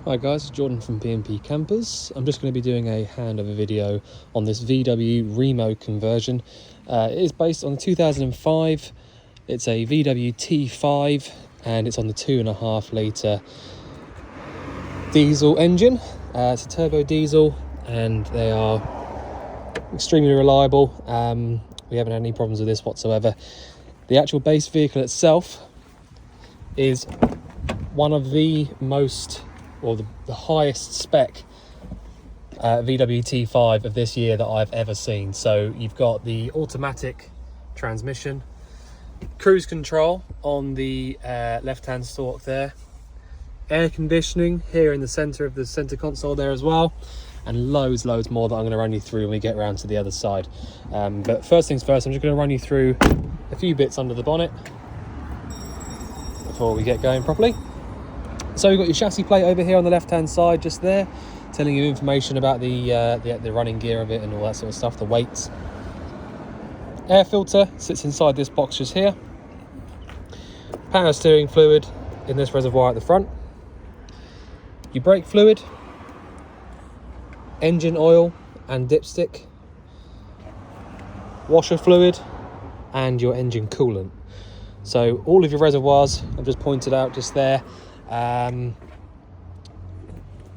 Hi guys, it's Jordan from P&P Campers. I'm just going to be doing a handover video on this VW Reimo conversion. It is based on the 2005. It's a VW T5 and it's on the 2.5 litre diesel engine. It's a turbo diesel and they are extremely reliable. We haven't had any problems with this whatsoever. The actual base vehicle itself is one of the most, or the highest spec VW T5 of this year that I've ever seen. So you've got the automatic transmission, cruise control on the left-hand stalk there, air conditioning here in the centre of the centre console there as well, and loads more that I'm going to run you through when we get around to the other side. But first things first, I'm just going to run you through a few bits under the bonnet before we get going properly. So we've got your chassis plate over here on the left-hand side, just there, telling you information about the running gear of it and all that sort of stuff, the weights. Air filter sits inside this box just here. Power steering fluid in this reservoir at the front. Your brake fluid, engine oil and dipstick, washer fluid, and your engine coolant. So all of your reservoirs I've just pointed out just there.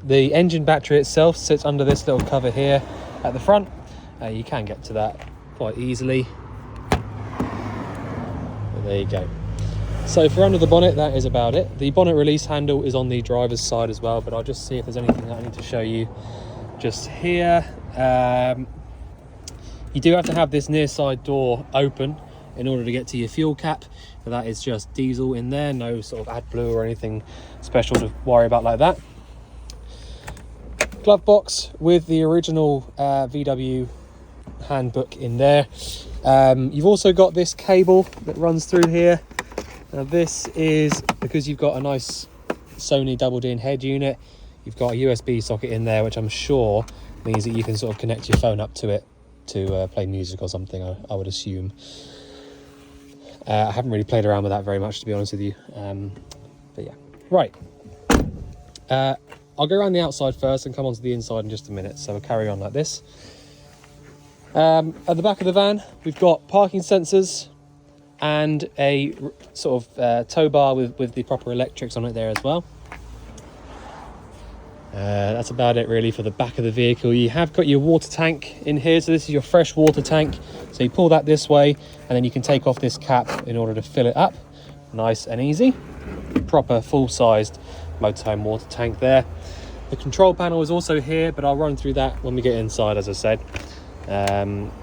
The engine battery itself sits under this little cover here at the front. You can get to that quite easily. But there you go. So for under the bonnet, that is about it. The bonnet release handle is on the driver's side as well, but I'll just see if there's anything that I need to show you just here. You do have to have this near side door open in order to get to your fuel cap. So that is just diesel in there, no sort of AdBlue or anything special to worry about like that. Glove box with the original VW handbook in there. You've also got this cable that runs through here. Now this is because you've got a nice Sony double-DIN head unit. You've got a USB socket in there, which I'm sure means that you can sort of connect your phone up to it to play music or something, I would assume. I haven't really played around with that very much, to be honest with you. But yeah, right. I'll go around the outside first and come onto the inside in just a minute. So we'll carry on like this. At the back of the van, we've got parking sensors and a sort of tow bar with the proper electrics on it there as well. That's about it really for the back of the vehicle. You have got your water tank in here, so this is your fresh water tank. So you pull that this way and then you can take off this cap in order to fill it up. Nice and easy. Proper full-sized motorhome water tank there. The control panel is also here, but I'll run through that when we get inside, as I said.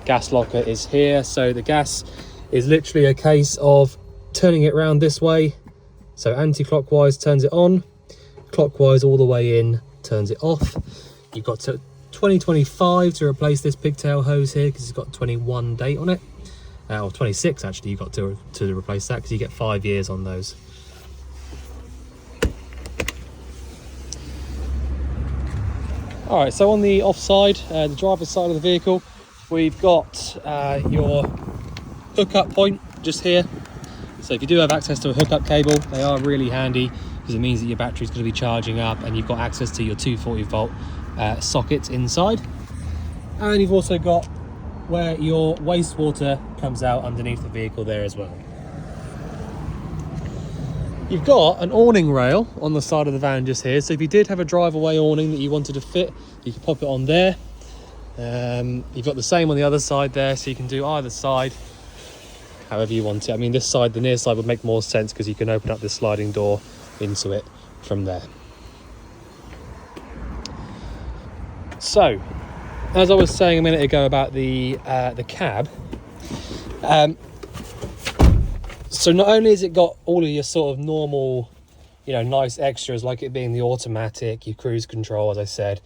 Gas locker is here, so the gas is literally a case of turning it around this way. So anti-clockwise turns it on, clockwise all the way in turns it off. You've got to 2025 to replace this pigtail hose here because it's got 21 date on it, or 26 actually. You've got to replace that because you get 5 years on those. All right, so on the offside, the driver's side of the vehicle, we've got your hookup point just here. So if you do have access to a hookup cable, they are really handy because it means that your battery is going to be charging up and you've got access to your 240 volt sockets inside. And you've also got where your wastewater comes out underneath the vehicle there as well. You've got an awning rail on the side of the van just here. So if you did have a drive-away awning that you wanted to fit, you can pop it on there. You've got the same on the other side there, so you can do either side however you want it. I mean, this side, the near side, would make more sense because you can open up this sliding door into it from there. So, as I was saying a minute ago about the cab, so not only has it got all of your sort of normal, nice extras like it being the automatic, your cruise control, as I said,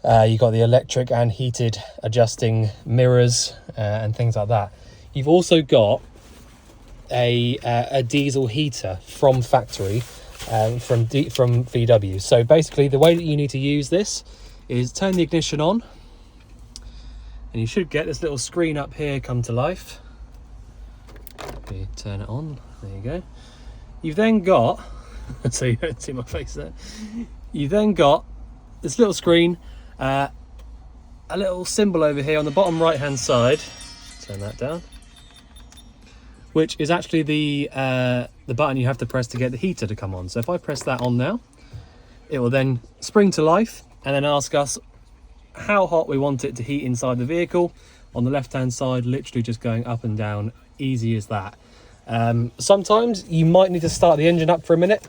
you've got the electric and heated adjusting mirrors and things like that. You've also got a diesel heater from factory from VW. So basically the way that you need to use this is turn the ignition on and you should get this little screen up here come to life. Okay, turn it on, there you go. You've then got so you don't see my face there. You then got this little screen, a little symbol over here on the bottom right hand side. Turn that down. Which is actually the button you have to press to get the heater to come on. So if I press that on now, it will then spring to life and then ask us how hot we want it to heat inside the vehicle. On the left hand side, literally just going up and down, easy as that. Sometimes you might need to start the engine up for a minute,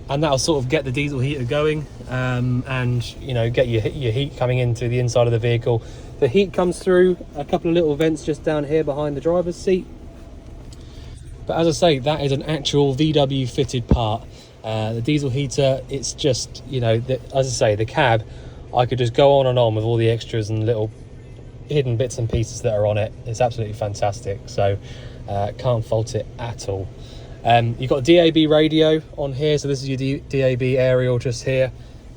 and that'll sort of get the diesel heater going, and you know, get your heat coming into the inside of the vehicle. The heat comes through a couple of little vents just down here behind the driver's seat. But as I say, that is an actual VW fitted part. The diesel heater, it's just, you know, as I say, the cab, I could just go on and on with all the extras and little hidden bits and pieces that are on it. It's absolutely fantastic. So can't fault it at all. You've got a DAB radio on here. So this is your DAB aerial just here.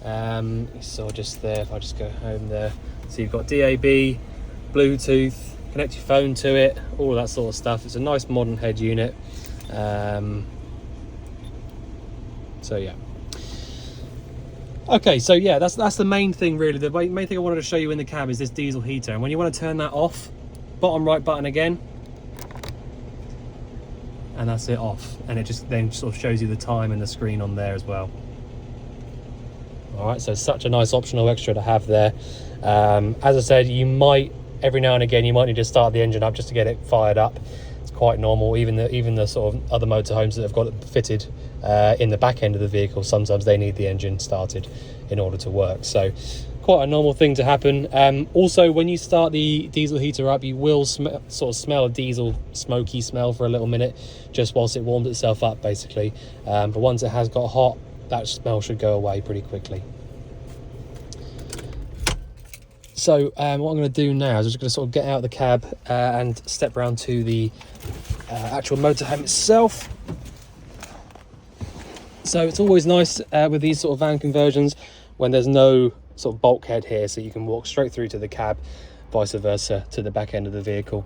You saw just there, if I just go home there. So you've got DAB, Bluetooth, connect your phone to it, all of that sort of stuff. It's a nice modern head unit. So yeah. Okay, so yeah, that's the main thing really. The main thing I wanted to show you in the cab is this diesel heater. And when you want to turn that off, bottom right button again, and that's it off. And it just then sort of shows you the time and the screen on there as well. All right, so such a nice optional extra to have there. As I said, you might, every now and again, you might need to start the engine up just to get it fired up. It's quite normal. Even the sort of other motorhomes that have got it fitted in the back end of the vehicle, sometimes they need the engine started in order to work. So quite a normal thing to happen. Also, when you start the diesel heater up, you will sort of smell a diesel smoky smell for a little minute, just whilst it warms itself up, basically. But once it has got hot, that smell should go away pretty quickly. So what I'm going to do now is I'm just going to sort of get out of the cab and step around to the actual motorhome itself. So it's always nice with these sort of van conversions when there's no sort of bulkhead here, so you can walk straight through to the cab, vice versa to the back end of the vehicle.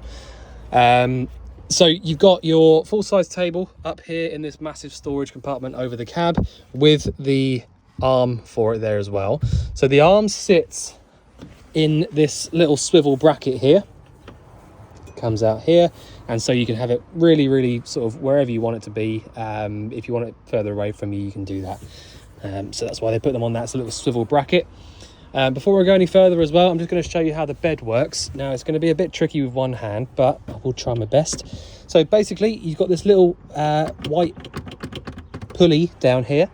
So you've got your full-size table up here in this massive storage compartment over the cab with the arm for it there as well. So the arm sits in this little swivel bracket here. It comes out here, and so you can have it really sort of wherever you want it to be. If you want it further away from you, you can do that. So that's why they put them on that little swivel bracket. Before we go any further as well, I'm just going to show you how the bed works. Now, it's going to be a bit tricky with one hand, but I will try my best. So basically, you've got this little white pulley down here.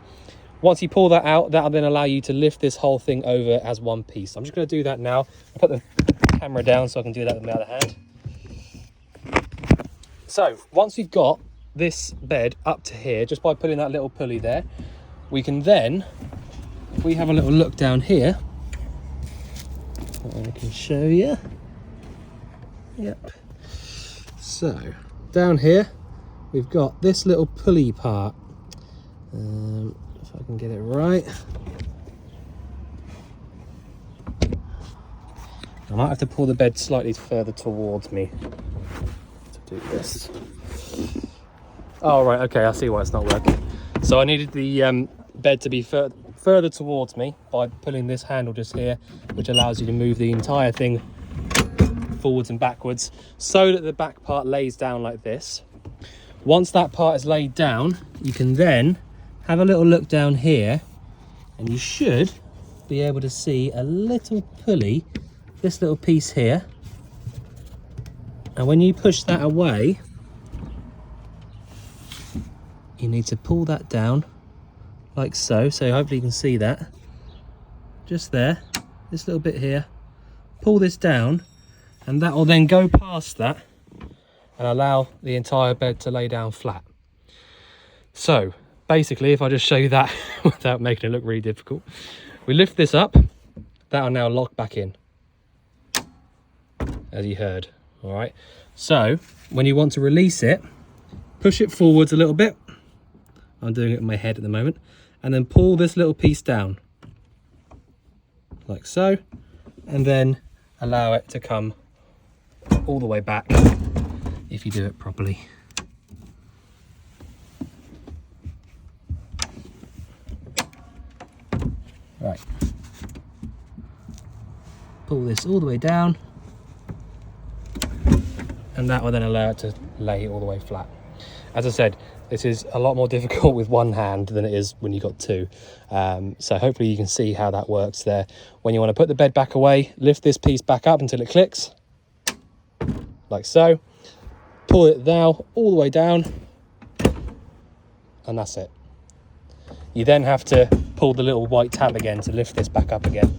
Once you pull that out, that'll then allow you to lift this whole thing over as one piece. I'm just going to do that now. I'll put the camera down so I can do that with my other hand. So once we've got this bed up to here, just by putting that little pulley there, we can then, if we have a little look down here, I can show you. Yep. So down here, we've got this little pulley part. If I can get it right. I might have to pull the bed slightly further towards me to do this. Oh, right, okay, I see why it's not working. So I needed the bed to be further towards me by pulling this handle just here, which allows you to move the entire thing forwards and backwards so that the back part lays down like this. Once that part is laid down, you can then have a little look down here, and you should be able to see a little pulley, this little piece here. And when you push that away, you need to pull that down like so. So hopefully you can see that. Just there, this little bit here. Pull this down, and that will then go past that and allow the entire bed to lay down flat. So basically, if I just show you that without making it look really difficult, we lift this up, that'll now lock back in, as you heard. All right, so when you want to release it, push it forwards a little bit. I'm doing it with my head at the moment, and then pull this little piece down like so, and then allow it to come all the way back if you do it properly. Right. Pull this all the way down, and that will then allow it to lay all the way flat. As I said, this is a lot more difficult with one hand than it is when you've got two. So hopefully you can see how that works there. When you want to put the bed back away, lift this piece back up until it clicks, like so. Pull it now all the way down, and that's it. You then have to pull the little white tab again to lift this back up again.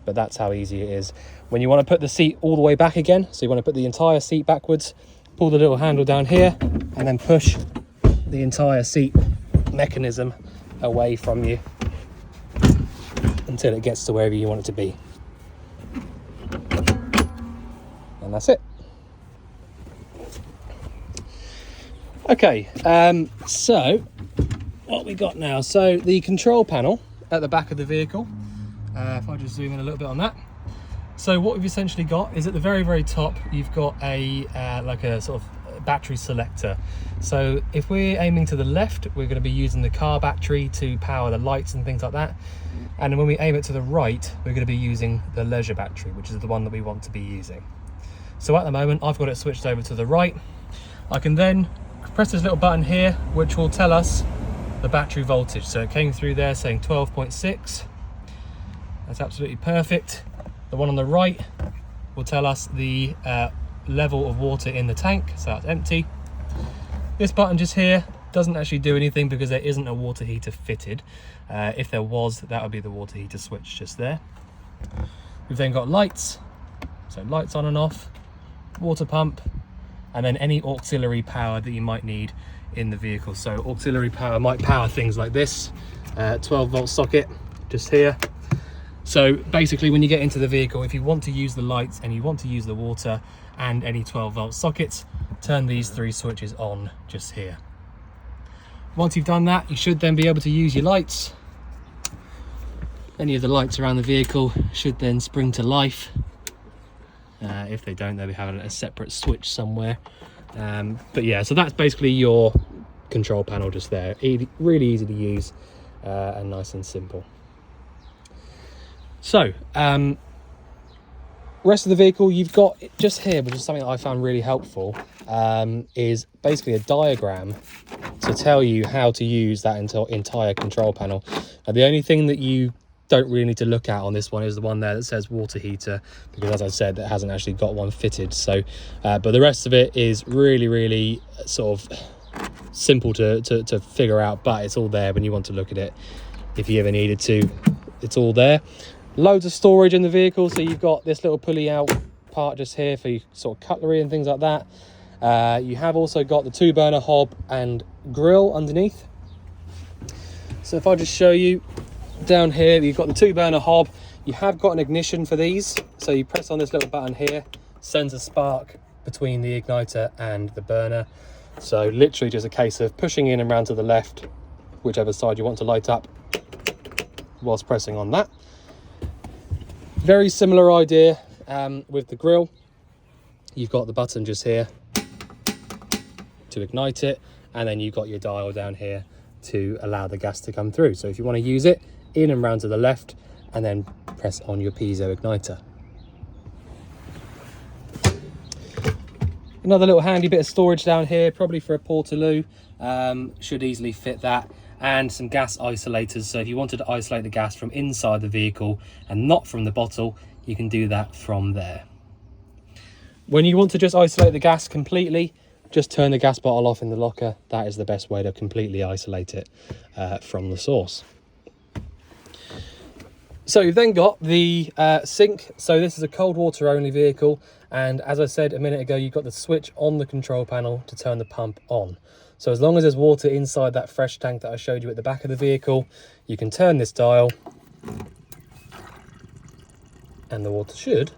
But that's how easy it is. When you want to put the seat all the way back again, so you want to put the entire seat backwards, pull the little handle down here and then push the entire seat mechanism away from you until it gets to wherever you want it to be. And that's it. Okay, so what we got now, so the control panel at the back of the vehicle, if I just zoom in a little bit on that. So what we've essentially got is at the very, very top, you've got a like a sort of battery selector. So if we're aiming to the left, we're going to be using the car battery to power the lights and things like that. And when we aim it to the right, we're going to be using the leisure battery, which is the one that we want to be using. So at the moment, I've got it switched over to the right. I can then press this little button here, which will tell us the battery voltage. So it came through there saying 12.6. That's absolutely perfect. The one on the right will tell us the level of water in the tank, so that's empty. This button just here doesn't actually do anything because there isn't a water heater fitted. If there was, that would be the water heater switch just there. We've then got lights, so lights on and off, water pump, and then any auxiliary power that you might need in the vehicle. So auxiliary power might power things like this, 12-volt socket just here. So basically when you get into the vehicle, if you want to use the lights and you want to use the water and any 12-volt sockets, turn these three switches on just here. Once you've done that, you should then be able to use your lights. Any of the lights around the vehicle should then spring to life. If they don't, they'll be having a separate switch somewhere. But yeah, so that's basically your control panel just there. Really easy to use and nice and simple. So, rest of the vehicle, you've got just here, which is something that I found really helpful, is basically a diagram to tell you how to use that entire control panel. The only thing that you don't really need to look at on this one is the one there that says water heater, because as I said, it hasn't actually got one fitted. So, but the rest of it is really sort of simple to figure out, but it's all there when you want to look at it. If you ever needed to, it's all there. Loads of storage in the vehicle, so you've got this little pulley out part just here for your sort of cutlery and things like that. You have also got the 2-burner hob and grill underneath. So if I just show you down here, you've got the 2-burner hob. You have got an ignition for these, so you press on this little button here, sends a spark between the igniter and the burner. So literally just a case of pushing in and round to the left, whichever side you want to light up, whilst pressing on that. Very similar idea with the grill. You've got the button just here to ignite it, and then you've got your dial down here to allow the gas to come through. So if you want to use it, in and round to the left, and then press on your piezo igniter. Another little handy bit of storage down here, probably for a portaloo, should easily fit that. And some gas isolators, so if you wanted to isolate the gas from inside the vehicle and not from the bottle, you can do that from there. When you want to just isolate the gas completely, just turn the gas bottle off in the locker. That is the best way to completely isolate it from the source. So you've then got the sink. So this is a cold water only vehicle, and as I said a minute ago, you've got the switch on the control panel to turn the pump on. So as long as there's water inside that fresh tank that I showed you at the back of the vehicle, you can turn this dial and the water should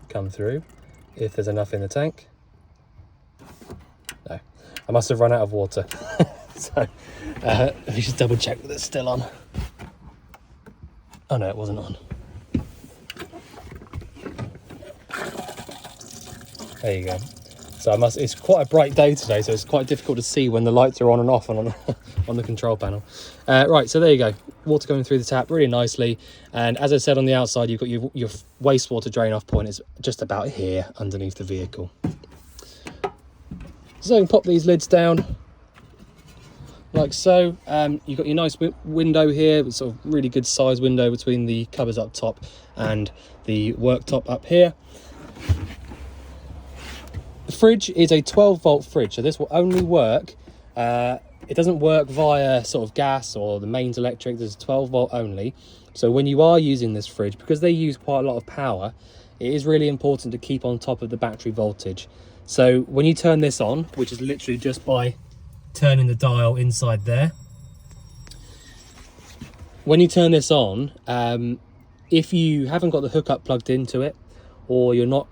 come through if there's enough in the tank. No, I must have run out of water. So let me just double check that it's still on. Oh no, it wasn't on. There you go. So it's quite a bright day today, so it's quite difficult to see when the lights are on and off on the control panel. Right, so there you go. Water going through the tap really nicely. And as I said, on the outside, you've got your wastewater drain off point is just about here underneath the vehicle. So you can pop these lids down like so. You've got your nice window here, with sort of really good size window between the cupboards up top and the worktop up here. The fridge is a 12-volt fridge, so this will only work, it doesn't work via sort of gas or the mains electric. There's 12-volt only. So when you are using this fridge, because they use quite a lot of power, it is really important to keep on top of the battery voltage. So when you turn this on, which is literally just by turning the dial inside there, when you turn this on, if you haven't got the hookup plugged into it, or you're not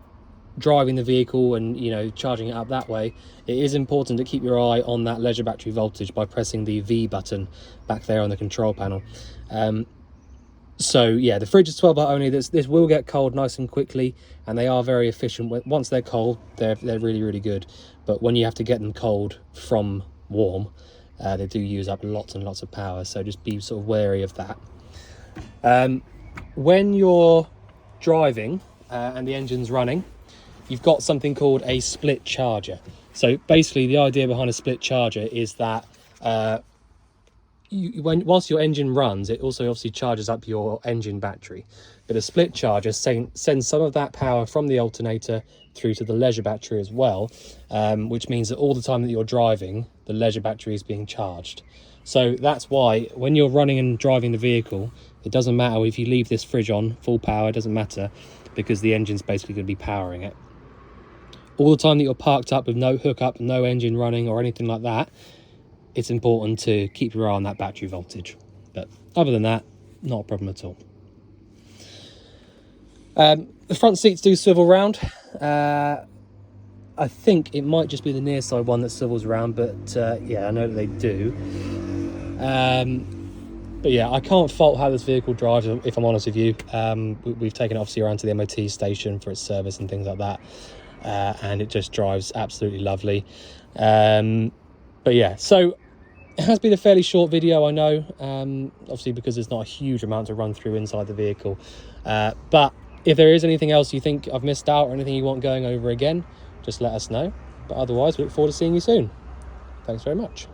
driving the vehicle and charging it up that way, it is important to keep your eye on that leisure battery voltage by pressing the V button back there on the control panel. So yeah, the fridge is 12 volt only. This will get cold nice and quickly, and they are very efficient. Once they're cold, they're really good, but when you have to get them cold from warm, they do use up lots and lots of power, so just be sort of wary of that. When you're driving and the engine's running, you've got something called a split charger. So basically the idea behind a split charger is that whilst your engine runs, it also obviously charges up your engine battery. But a split charger sends some of that power from the alternator through to the leisure battery as well, which means that all the time that you're driving, the leisure battery is being charged. So that's why when you're running and driving the vehicle, it doesn't matter if you leave this fridge on full power, it doesn't matter, because the engine's basically going to be powering it. All the time that you're parked up with no hookup, no engine running or anything like that, it's important to keep your eye on that battery voltage. But other than that, not a problem at all. The front seats do swivel round. I think it might just be the near side one that swivels around, but yeah, I know that they do. But yeah, I can't fault how this vehicle drives, if I'm honest with you. We've taken it obviously around to the MOT station for its service and things like that. And it just drives absolutely lovely. But yeah, so it has been a fairly short video, I know, obviously because there's not a huge amount to run through inside the vehicle. But if there is anything else you think I've missed out or anything you want going over again, just let us know. But otherwise, we look forward to seeing you soon. Thanks very much.